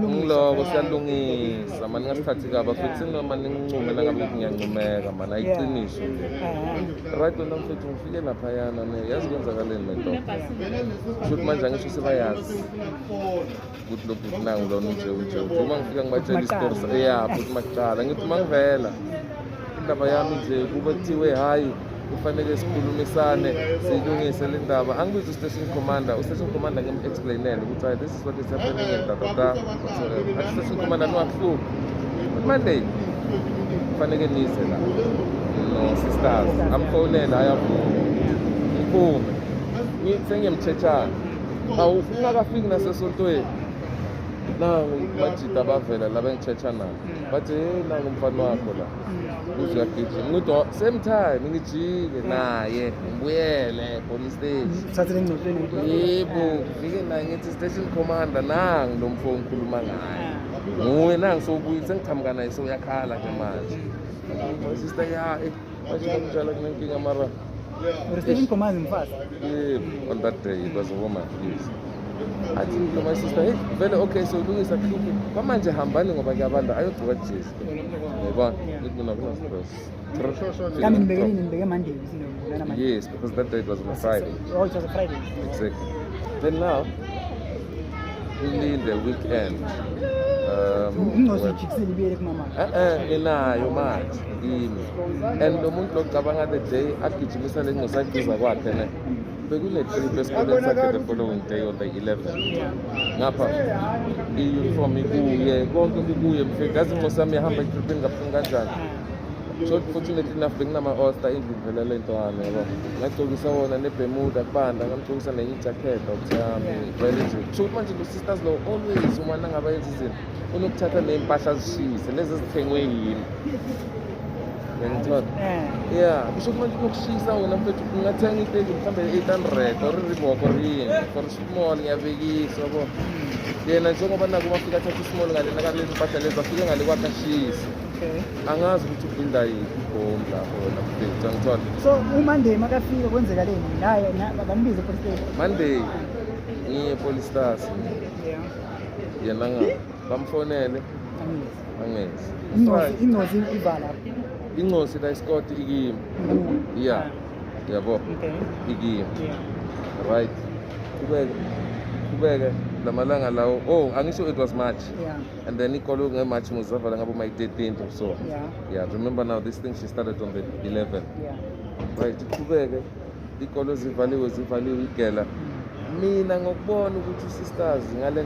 Ngiloko siyalungisa mani ngasikhathi kabi futhi noma ningincume nangabe ngiyancumeka mani ayiqiniso right wena mfethu ngifike lapha yana yazi kwenzakaleni lento futhi manje angisho sebayazi ukuthi lokhu kunangu lona nje uma ngifika ngibatshela isitori futhi makuqala ngithi mangivela indaba yami nje kube kuthiwe hayi kufanele sikhulumisane silungise le ndaba angibiza u-station commander ngim-explainele ukuthi hayi this is what is happening and station commander nowahluphi Monday kufanele nize la no-sisters amfonela ngiphume sengiyemthetshana ungakafiki nasesontweni nangu bajida bavela la bengithetshana bathi nangu umfana wakho la uzuyagijima ngithi same time ngijike naye ngibuyele police station yebo ngifike naye ngithi station commander nangu lo mfo ngikhuluma ngaye nguye nangu sobuye sengithamuka naye soyakhala nje manje sister manje kunjalo kunenkinga mara station commander mfasa on that day it was a woman yes athi my sister hey vele okay so ulungisa kuhluphi kwamanje hambani ngoba kuyabanda ayogqoka jezi yebo ngithi mina kuna stress kami nibeke Monday yes because that day it was on a Friday it was a Friday exactly then now we the weekend ngizojikisela ibiyele kumama inayo manje yimi and lo muntu locabanga the day agijimisa le ngosayikuza kwakhe ne bekune-trip esikoleni sakhe the following day on the 11th ngapha i-uniform ikuye konke kukuye mfethu yazi inkosi yami yahamba etripini kabuhlungu kanjani so fortunately enough bekunama-oster indlu le ntwana yabo ngagcokisa wona nebermuda kubanda ngamgcokisa nenye ijakhethi ukuthi yami vele nje so manje lo sisters lo always uma nangabe yenza izinto unokuthatha ney'mpahla zishise lezi ezithengwe yimi ngiyangithola kusho ukuthi manje unokushisa wena mfethu ungathenga iteki mhlawumbe 800 or i-Reebok or yini for small ngiyabekisa yabo yena njengoba naku mafika athatha ismall ngalena kalezi mpahla lezi afike ngale kwakhe ashisa angazi ukuthi ubhilda yiphi ibhomu lapho wena mfethu angithola so uMonday makafika kwenzekaleni naye bambize police station Monday ngiye police stars yena bamfonele angezi ingozi ivala ingozi la isikoti ikimi yabo ikimi right kubeke lamalanga lawo angisho it was March and then ikolo ngeMarch muzavala ngabo my 13th or so remember now this thing she started on the 11th right kubeke ikolo zivaliwe igela mina ngokubona ukuthi sisters ngale